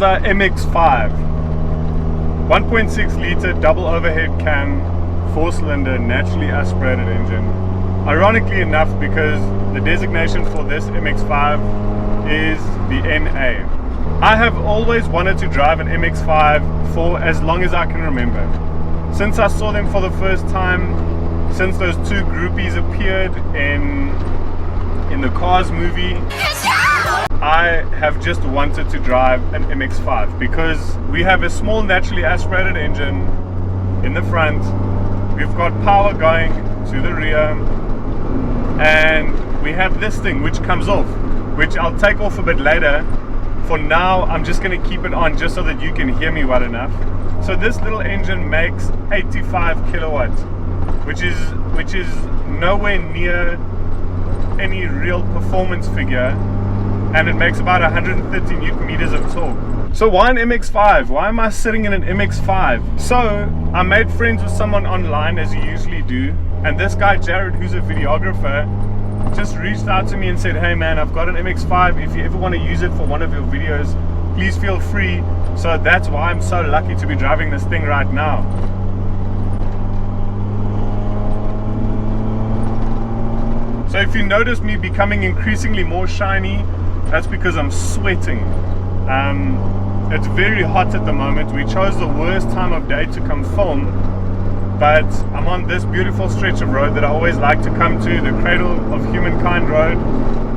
Mazda MX5, 1.6 litre double overhead cam, 4-cylinder naturally aspirated engine. Ironically enough, because the designation for this MX5 is the NA. I have always wanted to drive an MX5 for as long as I can remember. Since I saw them for the first time, since those two groupies appeared in the Cars movie, I have just wanted to drive an MX5 because we have a small naturally aspirated engine in the front, we've got power going to the rear, and we have this thing which comes off, which I'll take off a bit later. For now, I'm just going to keep it on just so that you can hear me well enough. So this little engine makes 85 kilowatts, which is nowhere near any real performance figure, and it makes about 130 newton meters of torque. So why an MX5? Why am I sitting in an MX5? So I made friends with someone online, as you usually do, and this guy Jarryd, who's a videographer, just reached out to me and said, hey man, I've got an MX5, if you ever want to use it for one of your videos, please feel free. So that's why I'm so lucky to be driving this thing right now. So if you notice me becoming increasingly more shiny, that's because I'm sweating. It's very hot at the moment. We chose the worst time of day to come film, but I'm on this beautiful stretch of road that I always like to come to, the Cradle of Humankind Road,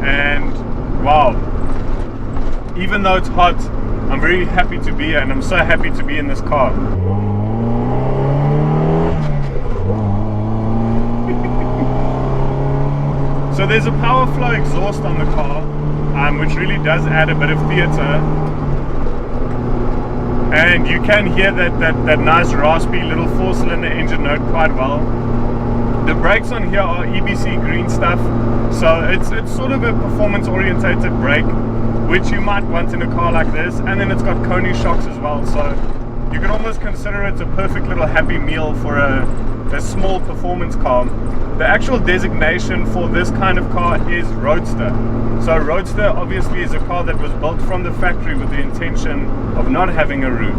and wow, even though it's hot, I'm very happy to be here, and I'm so happy to be in this car. So there's a power flow exhaust on the car, which really does add a bit of theatre. And you can hear that nice raspy little 4-cylinder engine note quite well. The brakes on here are EBC green stuff, so it's sort of a performance orientated brake, which you might want in a car like this. And then it's got Koni shocks as well, so you could almost consider it a perfect little happy meal for a small performance car. The actual designation for this kind of car is roadster. So roadster obviously is a car that was built from the factory with the intention of not having a roof.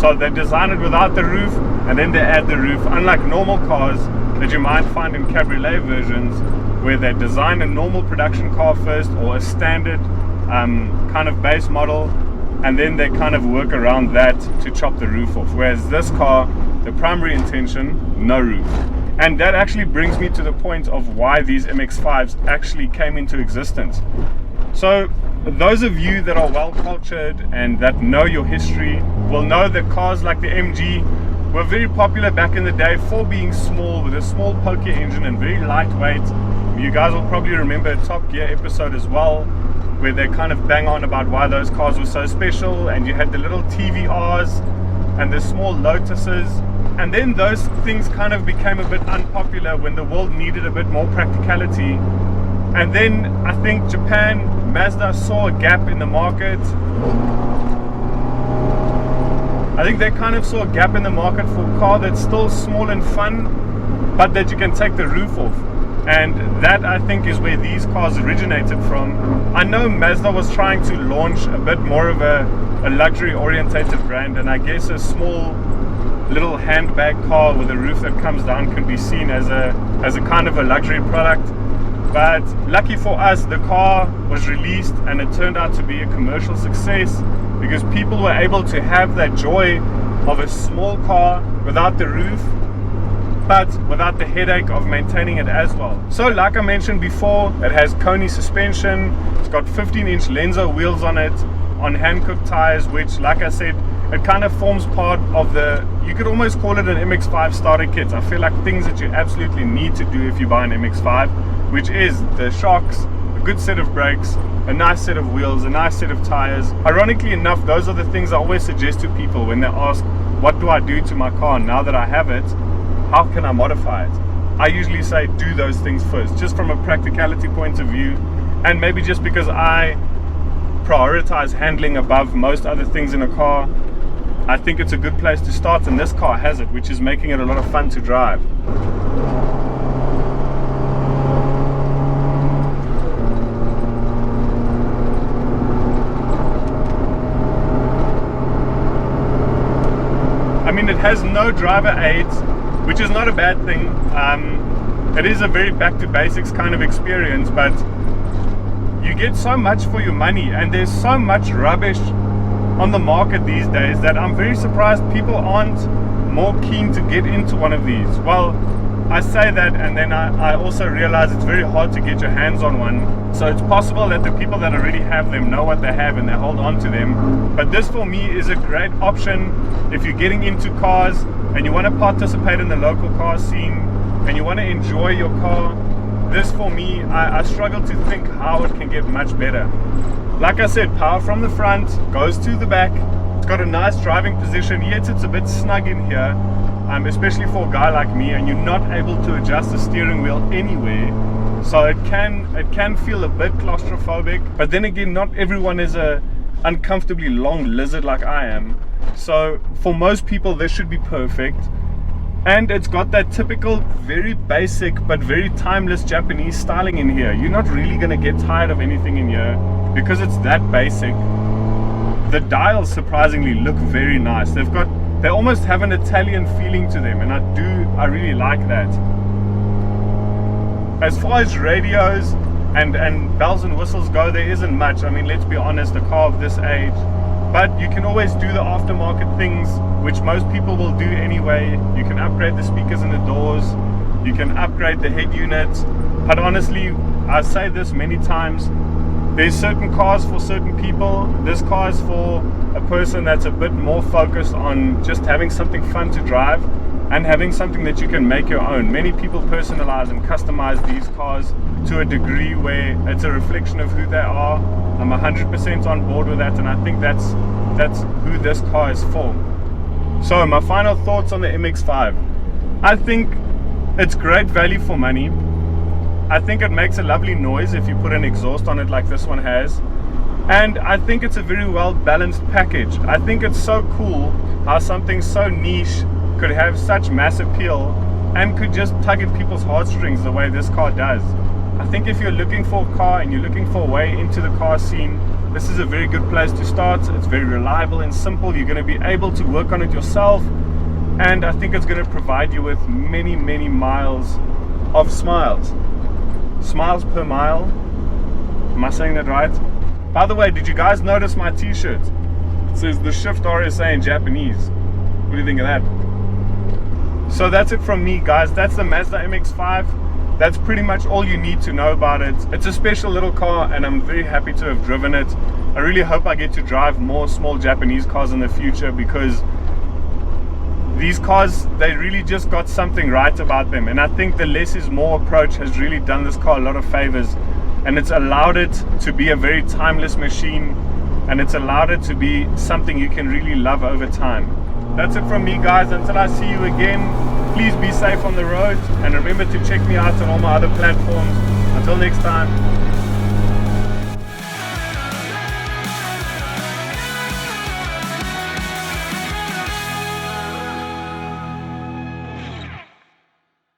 So they design it without the roof and then they add the roof, unlike normal cars that you might find in cabriolet versions, where they design a normal production car first, or a standard kind of base model, and then they kind of work around that to chop the roof off. Whereas this car, the primary intention, no roof. And that actually brings me to the point of why these MX5s actually came into existence. So those of you that are well cultured and that know your history will know that cars like the MG were very popular back in the day for being small, with a small poker engine and very lightweight. You guys will probably remember a Top Gear episode as well, where they kind of bang on about why those cars were so special, and you had the little TVRs and the small Lotuses. And then those things kind of became a bit unpopular when the world needed a bit more practicality. And then I think Japan, Mazda saw a gap in the market. I think they kind of saw a gap in the market for a car that's still small and fun, but that you can take the roof off. And that, I think, is where these cars originated from. I know Mazda was trying to launch a bit more of a luxury orientated brand, and I guess a small little handbag car with a roof that comes down can be seen as a kind of a luxury product. But lucky for us, the car was released and it turned out to be a commercial success, because people were able to have that joy of a small car without the roof, but without the headache of maintaining it as well. So like I mentioned before, it has Koni suspension, it's got 15-inch Lenzo wheels on it, on Hankook tires, which, like I said, it kind of forms part of the, you could almost call it an MX5 starter kit. I feel like things that you absolutely need to do if you buy an MX5, which is the shocks, a good set of brakes, a nice set of wheels, a nice set of tires. Ironically enough, those are the things I always suggest to people when they ask, what do I do to my car now that I have it? How can I modify it? I usually say do those things first, just from a practicality point of view, and maybe just because I prioritize handling above most other things in a car. I think it's a good place to start, and this car has it, which is making it a lot of fun to drive. mean, it has no driver aids, which is not a bad thing. It is a very back to basics kind of experience, but you get so much for your money, and there's so much rubbish on the market these days that I'm very surprised people aren't more keen to get into one of these. Well, I say that, and then I also realize it's very hard to get your hands on one. So it's possible that the people that already have them know what they have and they hold on to them. But this for me is a great option if you're getting into cars and you want to participate in the local car scene and you want to enjoy your car. This for me, I struggle to think how it can get much better. Like I said, power from the front, goes to the back. It's got a nice driving position, yet it's a bit snug in here, especially for a guy like me, and you're not able to adjust the steering wheel anywhere. So it can feel a bit claustrophobic, but then again, not everyone is a uncomfortably long lizard like I am. So for most people, this should be perfect. And it's got that typical, very basic but very timeless Japanese styling in here. You're not really going to get tired of anything in here because it's that basic. The dials surprisingly look very nice. They almost have an Italian feeling to them, and I really like that. As far as radios and bells and whistles go, there isn't much. I mean, let's be honest, a car of this age. But you can always do the aftermarket things, which most people will do anyway. You can upgrade the speakers and the doors. You can upgrade the head unit. But honestly, I say this many times, there's certain cars for certain people. This car is for a person that's a bit more focused on just having something fun to drive and having something that you can make your own. Many people personalize and customize these cars to a degree where it's a reflection of who they are. I'm 100% on board with that, and I think that's who this car is for. So my final thoughts on the Mx5. I think it's great value for money. I think it makes a lovely noise if you put an exhaust on it like this one has. And I think it's a very well balanced package. I think it's so cool how something so niche could have such mass appeal and could just tug at people's heartstrings the way this car does. I think if you're looking for a car and you're looking for a way into the car scene, this is a very good place to start. It's very reliable and simple. You're going to be able to work on it yourself, and I think it's going to provide you with many, many miles of smiles. Smiles per mile. Am I saying that right? By the way, did you guys notice my t-shirt? It says the Shift RSA in Japanese. What do you think of that? So that's it from me, guys. That's the Mazda MX-5. That's pretty much all you need to know about it. It's a special little car, and I'm very happy to have driven it. I really hope I get to drive more small Japanese cars in the future, because these cars, they really just got something right about them. And I think the less is more approach has really done this car a lot of favors, and it's allowed it to be a very timeless machine, and it's allowed it to be something you can really love over time. That's it from me, guys. Until I see you again, please be safe on the road, and remember to check me out on all my other platforms. Until next time.